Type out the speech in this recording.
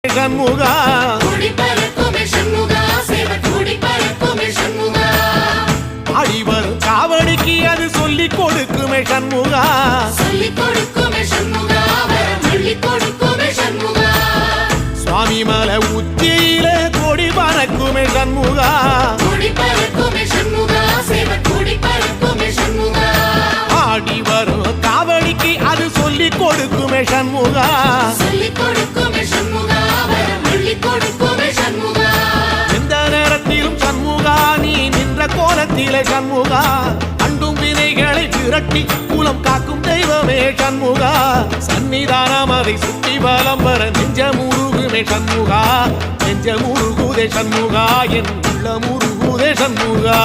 சண்முகா ஆடி வரும் காவடிக்கு அது சொல்லிக் கொடுக்குமே சண்முகா சுவாமி மலை உச்சியிலே கொடி பறக்குமே சண்முகா ஆடி வரும் காவடிக்கு அது சொல்லிக் கொடுக்குமே சண்முகா எந்த நேரத்திலும் சண்முகா நீ நின்ற கோலத்திலே சண்முகா அண்டும் வினைகளை விரட்டி குலம் காக்கும் தெய்வமே சண்முகா சன்னிதானம் அதை சுற்றி பலம் வர நெஞ்ச முருகுமே சண்முகா நெஞ்ச முருகுதே சண்முகா என் உள்ள முருகுதே சண்முகா